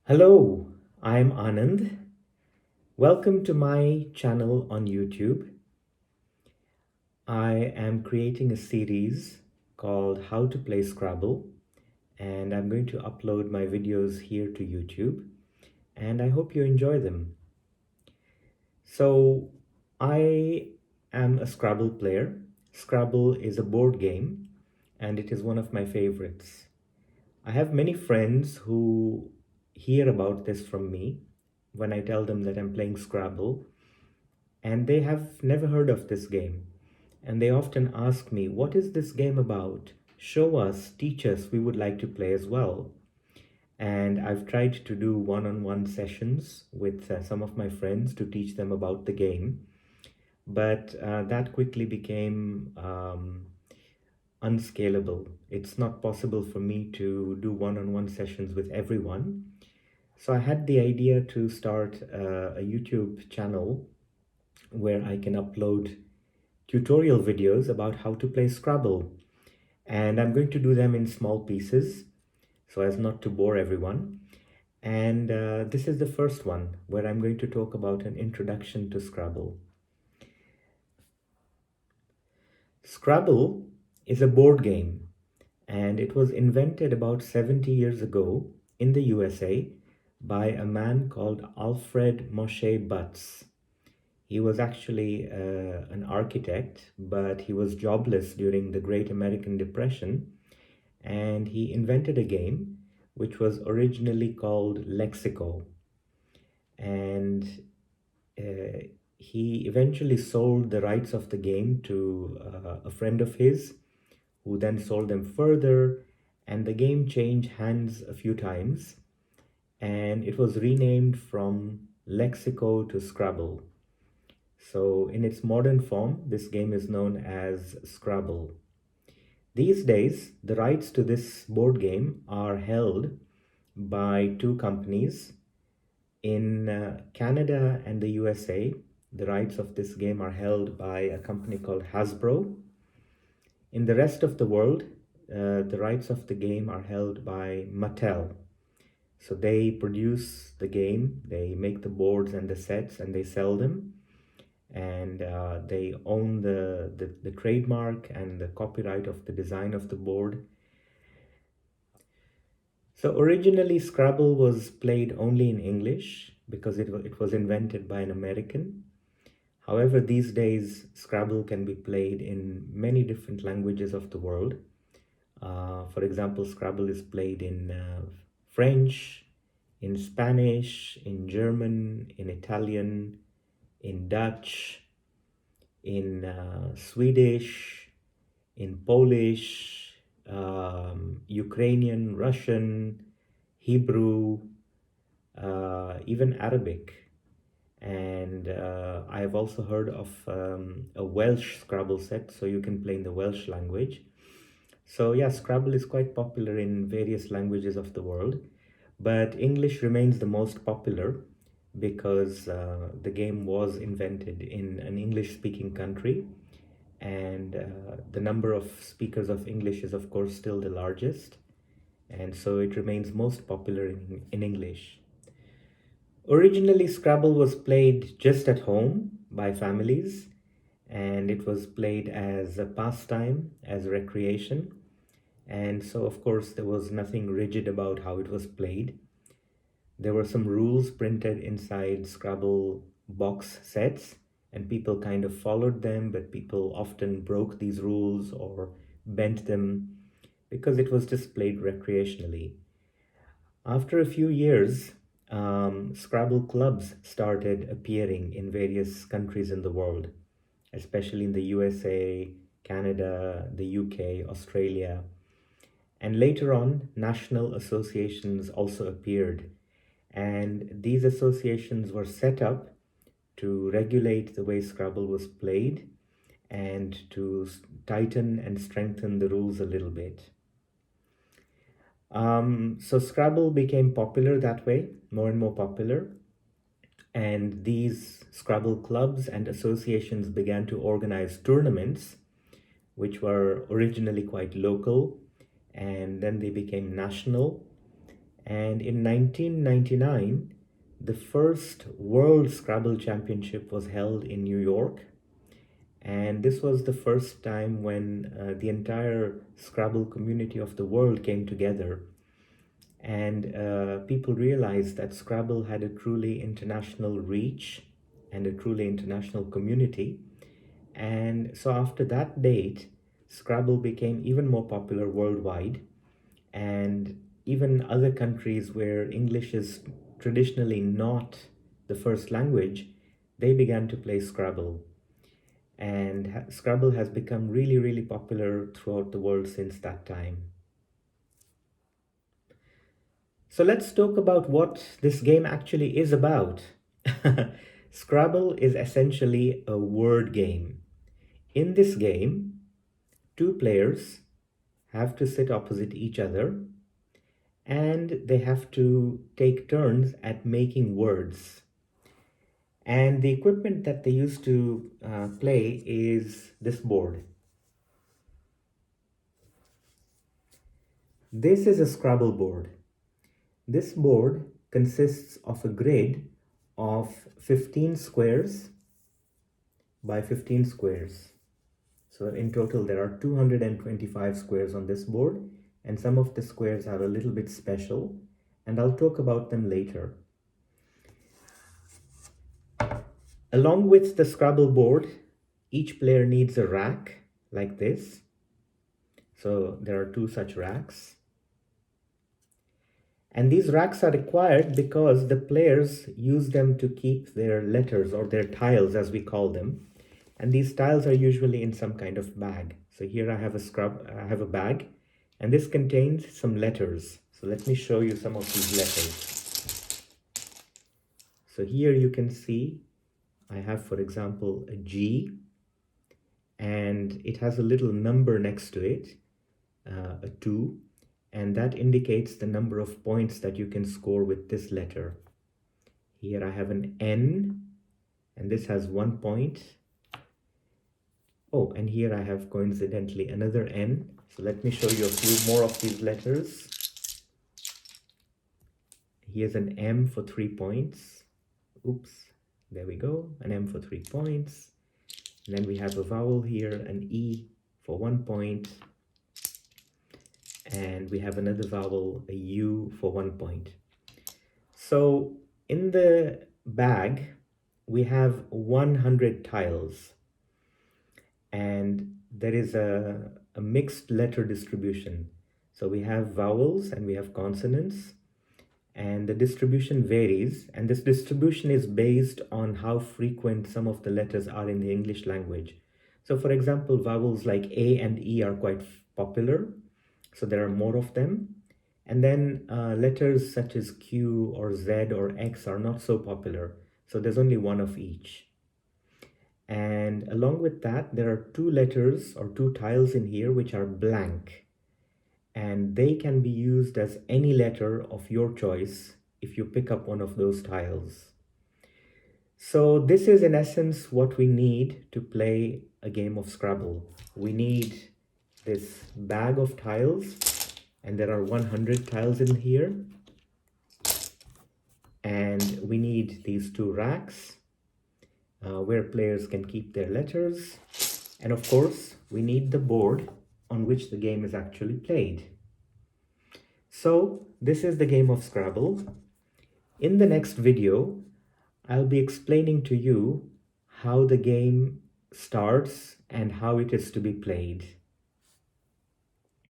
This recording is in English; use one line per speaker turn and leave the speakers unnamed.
Hello, I'm Anand. Welcome to my channel on YouTube. I am creating a series called How to Play Scrabble, and I'm going to upload my videos here to YouTube, and I hope you enjoy them. So, I am a Scrabble player. Scrabble is a board game, and it is one of my favorites. I have many friends who hear about this from me when I tell them that I'm playing Scrabble, and they have never heard of this game. And they often ask me, "What is this game about? Show us, teach us, we would like to play as well." And I've tried to do one on one sessions with some of my friends to teach them about the game. But that quickly became unscalable. It's not possible for me to do one on one sessions with everyone. So I had the idea to start a YouTube channel where I can upload tutorial videos about how to play Scrabble. And I'm going to do them in small pieces so as not to bore everyone. And this is the first one where I'm going to talk about an introduction to Scrabble. Scrabble is a board game, and it was invented about 70 years ago in the USA by a man called Alfred Moshe Butts. He was actually an architect, but he was jobless during the Great American Depression, and he invented a game which was originally called Lexico. And uh, he eventually sold the rights of the game to a friend of his, who then sold them further, and the game changed hands a few times, and it was renamed from Lexico to Scrabble. So, in its modern form, this game is known as Scrabble. These days, the rights to this board game are held by two companies. In Canada and the USA, the rights of this game are held by a company called Hasbro. In the rest of the world, the rights of the game are held by Mattel. So they produce the game, they make the boards and the sets, and they sell them. And they own the trademark and the copyright of the design of the board. So originally, Scrabble was played only in English because it was invented by an American. However, these days, Scrabble can be played in many different languages of the world. For example, Scrabble is played in French, in Spanish, in German, in Italian, in Dutch, in Swedish, in Polish, Ukrainian, Russian, Hebrew, even Arabic. And I have also heard of a Welsh Scrabble set, so you can play in the Welsh language. So, yeah, Scrabble is quite popular in various languages of the world, but English remains the most popular because the game was invented in an English speaking country, and the number of speakers of English is, of course, still the largest, and so it remains most popular in English. Originally, Scrabble was played just at home by families, and it was played as a pastime, as recreation. And so, of course, there was nothing rigid about how it was played. There were some rules printed inside Scrabble box sets, and people kind of followed them, but people often broke these rules or bent them because it was just played recreationally. After a few years, Scrabble clubs started appearing in various countries in the world, especially in the USA, Canada, the UK, Australia. And later on, national associations also appeared. And these associations were set up to regulate the way Scrabble was played and to tighten and strengthen the rules a little bit. So Scrabble became popular that way, more and more popular. And these Scrabble clubs and associations began to organize tournaments, which were originally quite local, and then they became national. And in 1999, the first World Scrabble Championship was held in New York. And this was the first time when the entire Scrabble community of the world came together. And people realized that Scrabble had a truly international reach and a truly international community. And so after that date, Scrabble became even more popular worldwide. And even other countries where English is traditionally not the first language, they began to play Scrabble. And Scrabble has become really, really popular throughout the world since that time. So let's talk about what this game actually is about. Scrabble is essentially a word game. In this game, two players have to sit opposite each other and they have to take turns at making words. And the equipment that they use to play is this board. This is a Scrabble board. This board consists of a grid of 15 squares by 15 squares. So in total there are 225 squares on this board, and some of the squares are a little bit special, and I'll talk about them later. Along with the Scrabble board, each player needs a rack like this. So there are two such racks. And these racks are required because the players use them to keep their letters, or their tiles as we call them. And these tiles are usually in some kind of bag. So here I have a bag, and this contains some letters. So let me show you some of these letters. So here you can see I have, for example, a G, and it has a little number next to it, a 2, and that indicates the number of points that you can score with this letter. Here I have an N, and this has 1 point. Oh, and here I have coincidentally another N. So let me show you a few more of these letters. Here's an M for 3 points. Oops, there we go, an M for 3 points. And then we have a vowel here, an E for 1 point. And we have another vowel, a U for 1 point. So in the bag, we have 100 tiles. And there is a mixed letter distribution. So we have vowels and we have consonants. And the distribution varies, and this distribution is based on how frequent some of the letters are in the English language. So for example, vowels like A and E are quite popular, so there are more of them. And then letters such as Q or Z or X are not so popular, so there's only one of each. And along with that, there are two letters or two tiles in here which are blank. And they can be used as any letter of your choice if you pick up one of those tiles. So this is in essence what we need to play a game of Scrabble. We need this bag of tiles, and there are 100 tiles in here. And we need these two racks where players can keep their letters. And of course, we need the board on which the game is actually played. So this is the game of Scrabble. In the next video, I'll be explaining to you how the game starts and how it is to be played.